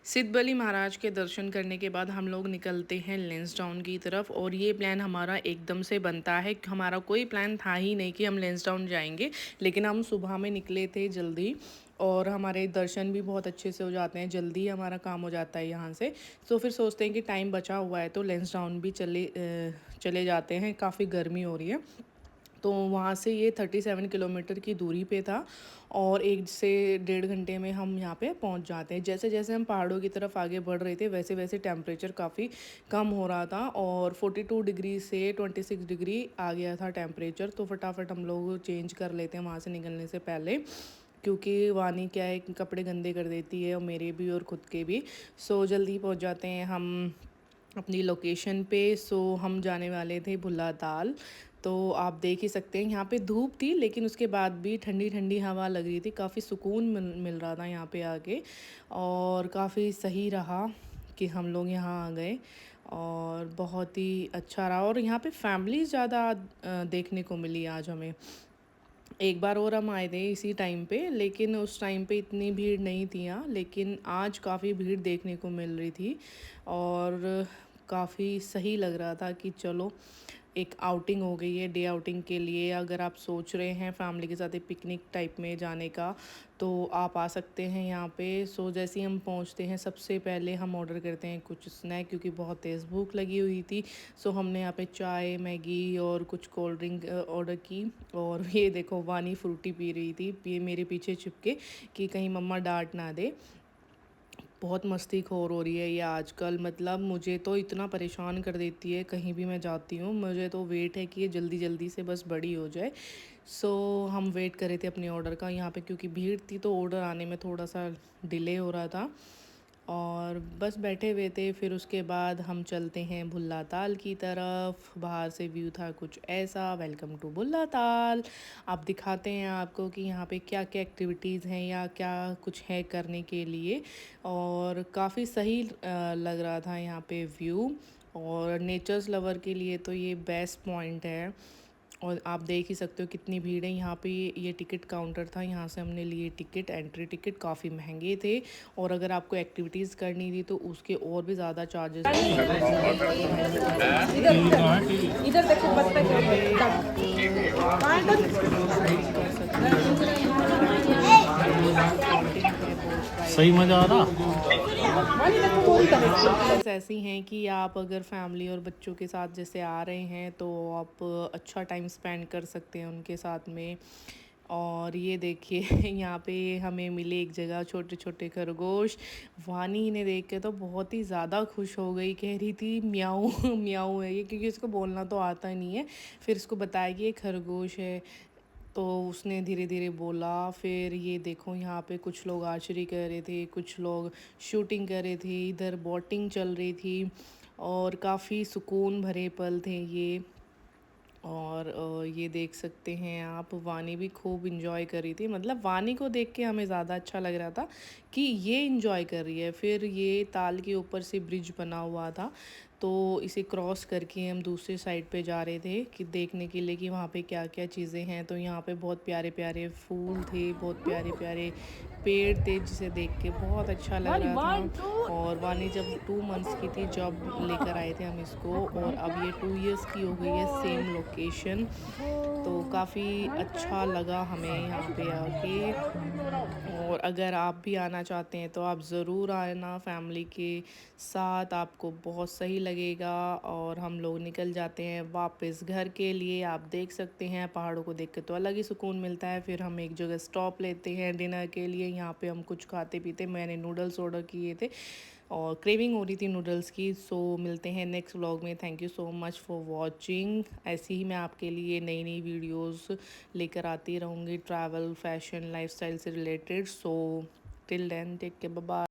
सिद्ध बली महाराज के दर्शन करने के बाद हम लोग निकलते हैं लेंसडाउन की तरफ और ये प्लान हमारा एकदम से बनता है। हमारा कोई प्लान था ही नहीं कि हम लेंसडाउन जाएंगे, लेकिन हम सुबह में निकले थे जल्दी और हमारे दर्शन भी बहुत अच्छे से हो जाते हैं, जल्दी हमारा काम हो जाता है यहाँ से। तो फिर सोचते हैं कि टाइम बचा हुआ है तो लेंसडाउन भी चले जाते हैं। काफ़ी गर्मी हो रही है तो वहाँ से ये 37 किलोमीटर की दूरी पे था और 1 से 1.5 घंटे में हम यहाँ पे पहुँच जाते हैं। जैसे जैसे हम पहाड़ों की तरफ आगे बढ़ रहे थे वैसे वैसे टेम्परेचर काफ़ी कम हो रहा था और 42 डिग्री से 26 डिग्री आ गया था टेम्परेचर। तो फटाफट हम लोग चेंज कर लेते हैं वहाँ से निकलने से पहले, क्योंकि वानी क्या है कि कपड़े गंदे कर देती है और मेरे भी और ख़ुद के भी। सो जल्दी पहुँच जाते हैं हम अपनी लोकेशन पे। सो हम जाने वाले थे भुल्ला ताल। तो आप देख ही सकते हैं यहाँ पे धूप थी लेकिन उसके बाद भी ठंडी ठंडी हवा लग रही थी, काफ़ी सुकून मिल रहा था यहाँ पे आके और काफ़ी सही रहा कि हम लोग यहाँ आ गए और बहुत ही अच्छा रहा। और यहाँ पे फैमिली ज़्यादा देखने को मिली आज हमें। एक बार और हम आए थे इसी टाइम पे, लेकिन उस टाइम पे इतनी भीड़ नहीं थी यहाँ, लेकिन आज काफ़ी भीड़ देखने को मिल रही थी और काफ़ी सही लग रहा था कि चलो एक आउटिंग हो गई है। डे आउटिंग के लिए अगर आप सोच रहे हैं फैमिली के साथ एक पिकनिक टाइप में जाने का तो आप आ सकते हैं यहाँ पे। सो जैसे ही हम पहुँचते हैं सबसे पहले हम ऑर्डर करते हैं कुछ स्नैक, क्योंकि बहुत तेज़ भूख लगी हुई थी। सो हमने यहाँ पे चाय, मैगी और कुछ कोल्ड ड्रिंक ऑर्डर की। और ये देखो वानी फ्रूटी पी रही थी, ये मेरे पीछे छिपके कि कहीं मम्मा डांट ना दे। बहुत मस्तीखोर हो रही है ये आजकल, मतलब मुझे तो इतना परेशान कर देती है कहीं भी मैं जाती हूँ। मुझे तो वेट है कि ये जल्दी जल्दी से बस बड़ी हो जाए। सो हम वेट कर रहे थे अपने ऑर्डर का यहाँ पे, क्योंकि भीड़ थी तो ऑर्डर आने में थोड़ा सा डिले हो रहा था और बस बैठे हुए थे। फिर उसके बाद हम चलते हैं भुल्ला ताल की तरफ। बाहर से व्यू था कुछ ऐसा, वेलकम टू भुल्ला ताल। आप दिखाते हैं आपको कि यहाँ पे क्या क्या एक्टिविटीज़ हैं या क्या कुछ है करने के लिए। और काफ़ी सही लग रहा था यहाँ पे व्यू, और नेचर्स लवर के लिए तो ये बेस्ट पॉइंट है। और आप देख ही सकते हो कितनी भीड़ है यहाँ पे। ये टिकट काउंटर था, यहाँ से हमने लिए टिकट। एंट्री टिकट काफ़ी महंगे थे और अगर आपको एक्टिविटीज़ करनी थी तो उसके और भी ज़्यादा चार्जेस थे। इधर देखो और बत्तख यहाँ पे है। आप एक्टिविटीज़ कर सकते हैं। सही मजा आ रहा। एक्टिविटीज़ ऐसी हैं कि आप अगर फैमिली और बच्चों के साथ जैसे आ रहे हैं तो आप अच्छा टाइम स्पेंड कर सकते हैं उनके साथ में। और ये देखिए यहाँ पे हमें मिले एक जगह छोटे छोटे खरगोश। वानी इन्हें देख के तो बहुत ही ज़्यादा खुश हो गई, कह रही थी म्याऊं म्याऊं है ये, क्योंकि इसको बोलना तो आता नहीं है। फिर इसको बताया कि ये खरगोश है तो उसने धीरे धीरे बोला। फिर ये देखो यहाँ पे कुछ लोग आर्चरी कर रहे थे, कुछ लोग शूटिंग कर रहे थे, इधर बोटिंग चल रही थी और काफ़ी सुकून भरे पल थे ये। और ये देख सकते हैं आप, वानी भी खूब इंजॉय कर रही थी। मतलब वानी को देख के हमें ज़्यादा अच्छा लग रहा था कि ये इंजॉय कर रही है। फिर ये ताल के ऊपर से ब्रिज बना हुआ था तो इसे क्रॉस करके हम दूसरे साइड पे जा रहे थे कि देखने के लिए कि वहाँ पे क्या क्या चीज़ें हैं। तो यहाँ पे बहुत प्यारे प्यारे फूल थे, बहुत प्यारे प्यारे पेड़ थे, जिसे देख के बहुत अच्छा लग रहा था। और वानी जब 2 मंथ्स की थी जब लेकर आए थे हम इसको, और अब ये 2 इयर्स की हो गई है, सेम लोकेशन। तो काफ़ी अच्छा लगा हमें यहाँ पे आके। और अगर आप भी आना चाहते हैं तो आप ज़रूर आना फैमिली के साथ, आपको बहुत सही लगेगा। और हम लोग निकल जाते हैं वापस घर के लिए। आप देख सकते हैं पहाड़ों को देख के तो अलग ही सुकून मिलता है। फिर हम एक जगह स्टॉप लेते हैं डिनर के लिए, यहाँ पे हम कुछ खाते पीते। मैंने नूडल्स ऑर्डर किए थे और क्रेविंग हो रही थी नूडल्स की। सो मिलते हैं नेक्स्ट व्लॉग में। Thank you so much for watching. ऐसे ही मैं आपके लिए नई नई वीडियोस लेकर आती रहूँगी, ट्रैवल, फैशन, लाइफस्टाइल से related. So till then take care, bye bye.